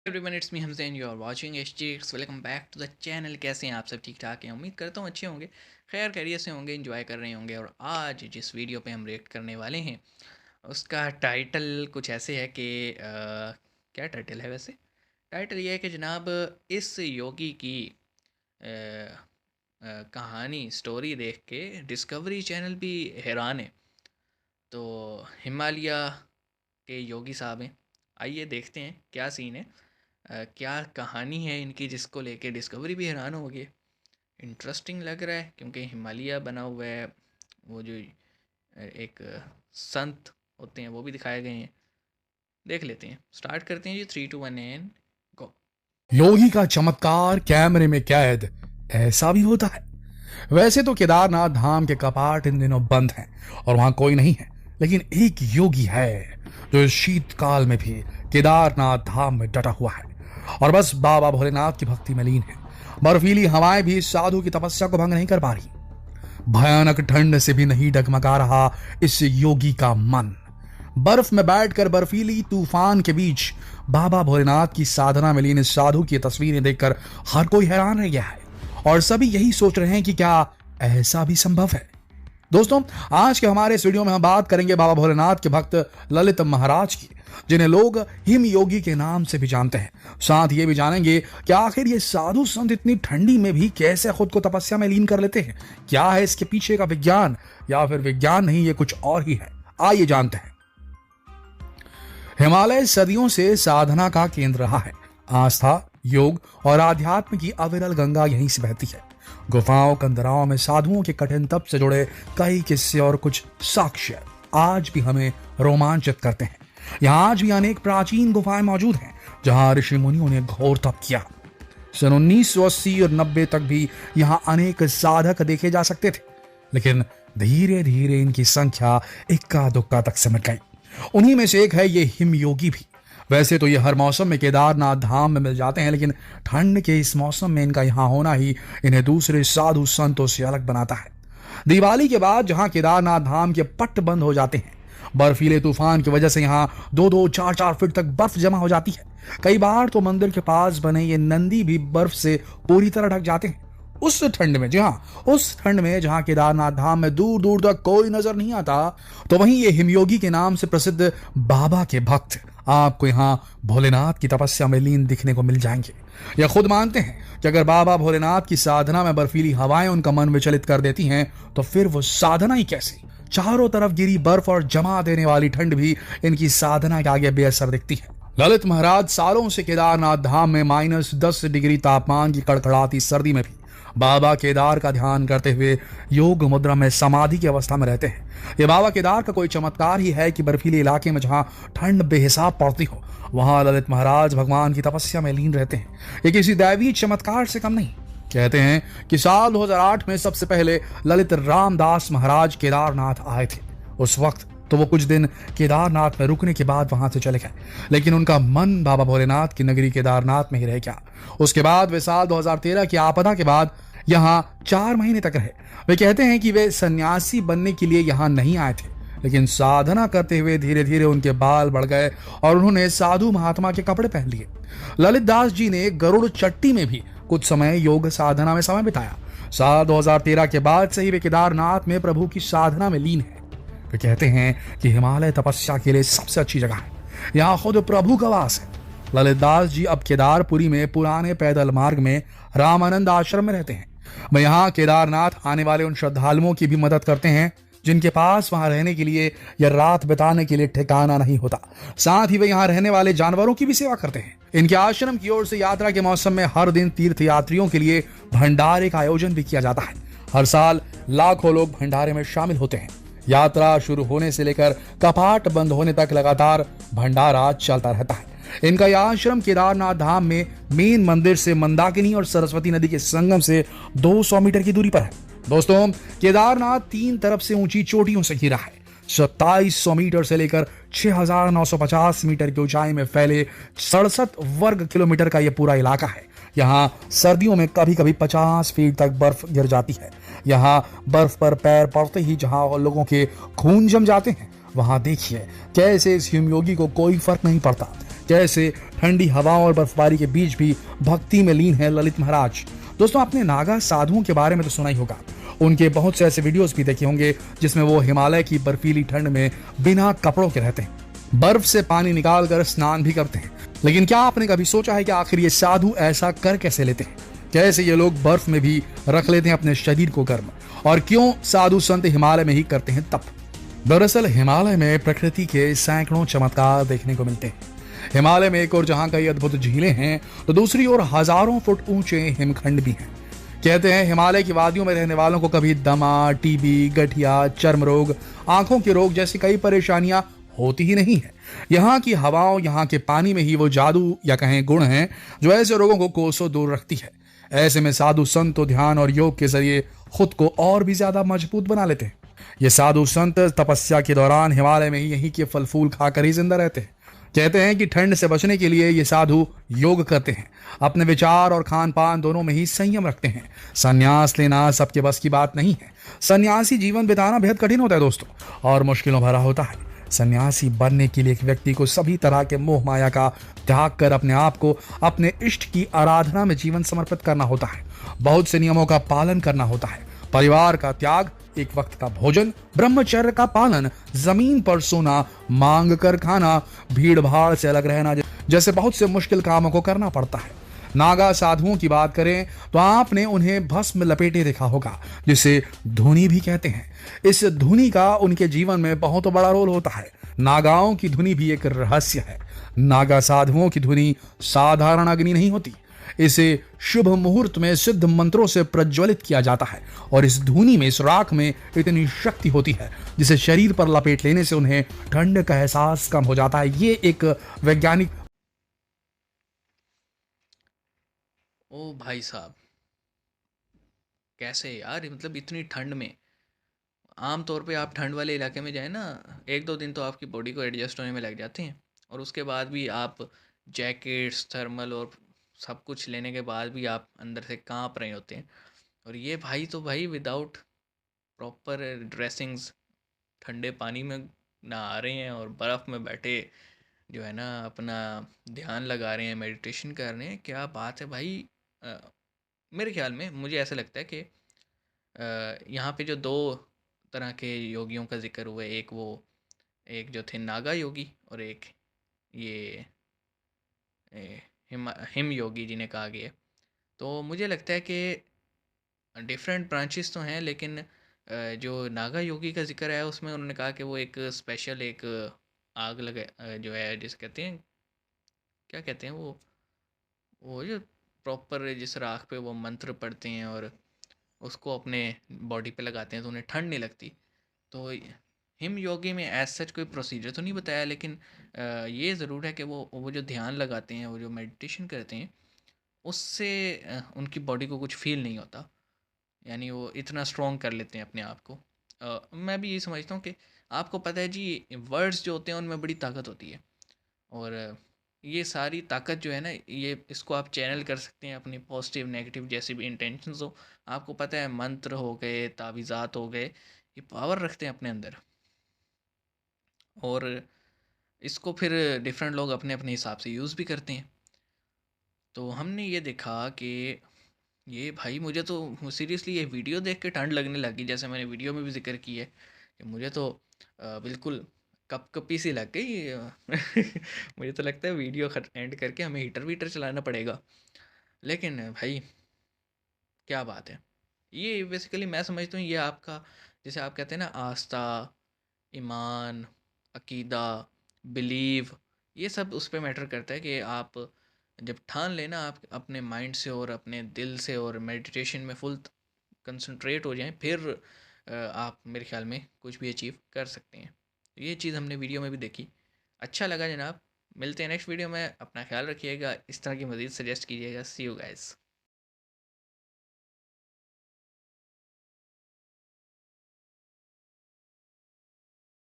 Everyone it's me Hamzain you are watching HTX. Welcome back to the channel. कैसे हैं आप सब? ठीक ठाक हैं, उम्मीद करता हूँ अच्छे होंगे, खैर खैरियत से होंगे, एंजॉय कर रहे होंगे। और आज जिस वीडियो पे हम रिएक्ट करने वाले हैं उसका टाइटल कुछ ऐसे है कि क्या टाइटल है वैसे? टाइटल ये है कि जनाब इस योगी की कहानी स्टोरी देख के डिस्कवरी चैनल भी हैरान है। तो हिमालय के योगी साहब हैं, आइए देखते हैं क्या सीन है, क्या कहानी है इनकी जिसको लेके डिस्कवरी भी हैरान हो गई। इंटरेस्टिंग लग रहा है क्योंकि हिमालय बना हुआ है, वो जो एक संत होते हैं वो भी दिखाए गए हैं। देख लेते हैं, स्टार्ट करते हैं जी। 3 2 1 एंड गो। योगी का चमत्कार कैमरे में कैद, ऐसा भी होता है। वैसे तो केदारनाथ धाम के कपाट इन दिनों बंद हैं और वहां कोई नहीं है, लेकिन एक योगी है जो इस शीतकाल में भी केदारनाथ धाम में डटा हुआ है और बस बाबा भोलेनाथ की भक्ति में लीन है। बर्फीली हवाएं भी इस साधु की तपस्या को भंग नहीं कर पा रही। भयानक ठंड से भी नहीं डगमगा रहा इस योगी का मन। बर्फ में बैठकर बर्फीली तूफान के बीच बाबा भोलेनाथ की साधना में लीन इस साधु की तस्वीरें देखकर हर कोई हैरान रह गया है और सभी यही सोच रहे हैं कि क्या ऐसा भी संभव है। दोस्तों, आज के हमारे इस वीडियो में हम बात करेंगे बाबा भोलेनाथ के भक्त ललित महाराज की, जिन्हें लोग हिम योगी के नाम से भी जानते हैं। साथ ये भी जानेंगे कि आखिर ये साधु संत इतनी ठंडी में भी कैसे खुद को तपस्या में लीन कर लेते हैं। क्या है इसके पीछे का विज्ञान, या फिर विज्ञान नहीं, ये कुछ और ही है। आइए जानते हैं। हिमालय सदियों से साधना का केंद्र रहा है। आस्था, योग और आध्यात्म की अविरल गंगा यहीं से बहती है। गुफाओं कंदराओं में साधुओं के कठिन तप से जुड़े कई किस्से और कुछ साक्ष्य आज भी हमें रोमांचित करते हैं। यहाँ आज भी अनेक प्राचीन गुफाएं मौजूद हैं जहां ऋषि मुनियों ने घोर तप किया। सन 1980 और 90 तक भी यहाँ अनेक साधक देखे जा सकते थे, लेकिन धीरे धीरे इनकी संख्या इक्का दुक्का तक सिमट गई। उन्हीं में से एक है ये हिम योगी भी। वैसे तो ये हर मौसम में केदारनाथ धाम में मिल जाते हैं, लेकिन ठंड के इस मौसम में इनका यहाँ होना ही इन्हें दूसरे साधु संतों से अलग बनाता है। दिवाली के बाद जहां केदारनाथ धाम के पट्ट बंद हो जाते हैं, बर्फीले तूफान की वजह से यहाँ 2-2, 4-4 फीट तक बर्फ जमा हो जाती है। कई बार तो मंदिर के पास बने ये नंदी भी बर्फ से पूरी तरह ढक जाते हैं। उस ठंड में जहां केदारनाथ धाम में दूर दूर तक कोई नजर नहीं आता, तो वहीं ये हिमयोगी के नाम से प्रसिद्ध बाबा के भक्त आपको यहाँ भोलेनाथ की तपस्या में लीन दिखने को मिल जाएंगे। यह खुद मानते हैं कि अगर बाबा भोलेनाथ की साधना में बर्फीली हवाएं उनका मन विचलित कर देती हैं, तो फिर वो साधना ही कैसी। चारों तरफ गिरी बर्फ और जमा देने वाली ठंड भी इनकी साधना के आगे बेअसर दिखती है। ललित महाराज सालों से केदारनाथ धाम में -10 डिग्री तापमान की कड़कड़ाती सर्दी में भी बाबा केदार का ध्यान करते हुए योग मुद्रा में समाधि की अवस्था में रहते हैं। ये बाबा केदार का कोई चमत्कार ही है कि बर्फीले इलाके में जहां ठंड बेहिसाब पड़ती हो, वहां ललित महाराज भगवान की तपस्या में लीन रहते हैं। ये किसी दैवीय चमत्कार से कम नहीं। कहते हैं कि साल 2008 में सबसे पहले ललित रामदास महाराज केदारनाथ आए थे। उस वक्त तो वो कुछ दिन केदारनाथ में रुकने के बाद वहां से चले गए, लेकिन उनका मन बाबा भोलेनाथ की नगरी केदारनाथ में ही रह गया। उसके बाद वे साल 2013 की आपदा के बाद यहाँ 4 महीने तक रहे। वे कहते हैं कि वे सन्यासी बनने के लिए यहाँ नहीं आए थे, लेकिन साधना करते हुए धीरे धीरे उनके बाल बढ़ गए और उन्होंने साधु महात्मा के कपड़े पहन लिए। ललित दास जी ने गरुड़ चट्टी में भी कुछ समय योग साधना में समय बिताया। साल 2013 के बाद से ही वे केदारनाथ में प्रभु की साधना में लीन है। वे कहते हैं कि हिमालय तपस्या के लिए सबसे अच्छी जगह है, यहाँ खुद प्रभु का वास है। ललित दास जी अब केदारपुरी में पुराने पैदल मार्ग में रामानंद आश्रम में रहते हैं। वे यहाँ केदारनाथ आने वाले उन श्रद्धालुओं की भी मदद करते हैं जिनके पास वहां रहने के लिए या रात बिताने के लिए ठिकाना नहीं होता। साथ ही वे यहाँ रहने वाले जानवरों की भी सेवा करते हैं। इनके आश्रम की ओर से यात्रा के मौसम में हर दिन तीर्थ यात्रियों के लिए भंडारे का आयोजन भी किया जाता है। हर साल लाखों लोग भंडारे में शामिल होते हैं। यात्रा शुरू होने से लेकर कपाट बंद होने तक लगातार भंडारा चलता रहता है। इनका यह आश्रम केदारनाथ धाम में मेन मंदिर से मंदाकिनी और सरस्वती नदी के संगम से 200 मीटर की दूरी पर है। दोस्तों, केदारनाथ 3 तरफ से ऊंची चोटियों से घिरा है। 2700 मीटर से लेकर 6950 मीटर की ऊंचाई में फैले 67 वर्ग किलोमीटर का यह पूरा इलाका है। यहाँ सर्दियों में कभी कभी 50 फीट तक बर्फ गिर जाती है। यहाँ बर्फ पर पैर पड़ते ही जहाँ लोगों के खून जम जाते हैं, वहां देखिए कैसे इस हिमयोगी को कोई फर्क नहीं पड़ता। कैसे ठंडी हवाओं और बर्फबारी के बीच भी भक्ति में लीन है ललित महाराज। दोस्तों, आपने नागा साधुओं के बारे में तो सुना ही होगा। उनके बहुत से ऐसे वीडियोस भी देखे होंगे जिसमें वो हिमालय की बर्फीली ठंड में बिना कपड़ों के रहते हैं, बर्फ से पानी निकाल कर स्नान भी करते हैं। लेकिन क्या आपने कभी सोचा है कि आखिर ये साधु ऐसा कर कैसे लेते हैं? कैसे ये लोग बर्फ में भी रख लेते हैं अपने शरीर को गर्म? और क्यों साधु संत हिमालय में ही करते हैं तप? दरअसल हिमालय में प्रकृति के सैकड़ों चमत्कार देखने को मिलते हैं। हिमालय में एक और जहां कई अद्भुत झीलें हैं, तो दूसरी ओर हजारों फुट ऊंचे हिमखंड भी हैं। कहते हैं हिमालय की वादियों में रहने वालों को कभी दमा, टीबी, गठिया, चर्म रोग, आंखों के रोग जैसी कई परेशानियां होती ही नहीं है। यहाँ की हवाओं, यहाँ के पानी में ही वो जादू या कहें गुण हैं जो ऐसे रोगों को कोसों दूर रखती है। ऐसे में साधु संत तो ध्यान और योग के जरिए खुद को और भी ज्यादा मजबूत बना लेते हैं। ये साधु संत तपस्या के दौरान हिमालय में ही यहीं के फल फूल खाकर ही जिंदा रहते हैं। कहते हैं कि ठंड से बचने के लिए ये साधु योग करते हैं, अपने विचार और खान पान दोनों में ही संयम रखते हैं। संन्यास लेना सबके बस की बात नहीं है। सन्यासी जीवन बिताना बेहद कठिन होता है दोस्तों, और मुश्किलों भरा होता है। सन्यासी बनने के लिए एक व्यक्ति को सभी तरह के मोह माया का त्याग कर अपने आप को अपने इष्ट की आराधना में जीवन समर्पित करना होता है। बहुत से नियमों का पालन करना होता है। परिवार का त्याग, एक वक्त का भोजन, ब्रह्मचर्य का पालन, जमीन पर सोना, मांग कर खाना, भीड़ भाड़ से अलग रहना जैसे बहुत से मुश्किल कामों को करना पड़ता है। नागा साधुओं की बात करें तो आपने उन्हें भस्म लपेटे देखा होगा, जिसे धुनी भी कहते हैं। इस धुनी का उनके जीवन में बहुत बड़ा रोल होता है। नागाओं की धुनी भी एक रहस्य है। नागा साधुओं की धुनी साधारण अग्नि नहीं होती। इसे शुभ मुहूर्त में सिद्ध मंत्रों से प्रज्वलित किया जाता है, और इस धुनी में, इस राख में इतनी शक्ति होती है जिसे शरीर पर लपेट लेने से उन्हें ठंड का एहसास कम हो जाता है। ये एक वैज्ञानिक। ओ भाई साहब, कैसे यार, मतलब इतनी ठंड में? आम तौर पे आप ठंड वाले इलाके में जाए ना, एक दो दिन तो आपकी बॉडी को एडजस्ट होने में लग जाते हैं, और उसके बाद भी आप जैकेट्स, थर्मल और सब कुछ लेने के बाद भी आप अंदर से कांप रहे होते हैं। और ये भाई तो भाई विदाउट प्रॉपर ड्रेसिंग्स ठंडे पानी में नहा रहे हैं और बर्फ़ में बैठे जो है ना अपना ध्यान लगा रहे हैं, मेडिटेशन कर रहे हैं। क्या बात है भाई। अ, मेरे ख्याल में मुझे ऐसा लगता है कि यहाँ पे जो दो तरह के योगियों का जिक्र हुआ है, एक जो थे नागा योगी, और एक ये हिम योगी जिन्हें कहा गया है। तो मुझे लगता है कि डिफरेंट ब्रांचेस तो हैं, लेकिन जो नागा योगी का जिक्र है उसमें उन्होंने कहा कि वो एक स्पेशल एक आग लगा जो है, जिसे कहते हैं, क्या कहते हैं वो जो प्रॉपर जिस राख पे वो मंत्र पढ़ते हैं और उसको अपने बॉडी पे लगाते हैं तो उन्हें ठंड नहीं लगती। तो हिम योगी में एज सच कोई प्रोसीजर तो नहीं बताया, लेकिन ये ज़रूर है कि वो जो ध्यान लगाते हैं, वो जो मेडिटेशन करते हैं, उससे उनकी बॉडी को कुछ फील नहीं होता। यानी वो इतना स्ट्रॉन्ग कर लेते हैं अपने आप को। मैं भी यही समझता हूँ कि आपको पता है जी, वर्ड्स जो होते हैं उनमें बड़ी ताकत होती है, और ये सारी ताकत जो है ना, ये इसको आप चैनल कर सकते हैं अपनी पॉजिटिव नेगेटिव जैसी भी इंटेंशंस हो। आपको पता है मंत्र हो गए, तावीज़ात हो गए, ये पावर रखते हैं अपने अंदर, और इसको फिर डिफरेंट लोग अपने अपने हिसाब से यूज़ भी करते हैं। तो हमने ये देखा कि ये भाई, मुझे तो सीरियसली ये वीडियो देख के ठंड लगने लगी, जैसे मैंने वीडियो में भी जिक्र की है कि मुझे तो बिल्कुल कपकपी सी लग गई। मुझे तो लगता है वीडियो एंड करके हमें हीटर वीटर चलाना पड़ेगा। लेकिन भाई, क्या बात है। ये बेसिकली मैं समझता हूँ ये आपका, जैसे आप कहते हैं ना, आस्था, ईमान, अकीदा, बिलीव, ये सब उस पे मैटर करता है कि आप जब ठान लेना, आप अपने माइंड से और अपने दिल से और मेडिटेशन में फुल कंसंट्रेट हो जाएं, फिर आप मेरे ख्याल में कुछ भी अचीव कर सकते हैं। ये चीज़ हमने वीडियो में भी देखी। अच्छा लगा जनाब। मिलते हैं नेक्स्ट वीडियो में। अपना ख्याल रखिएगा। इस तरह की मज़ीद सजेस्ट कीजिएगा। सी यू गाइस।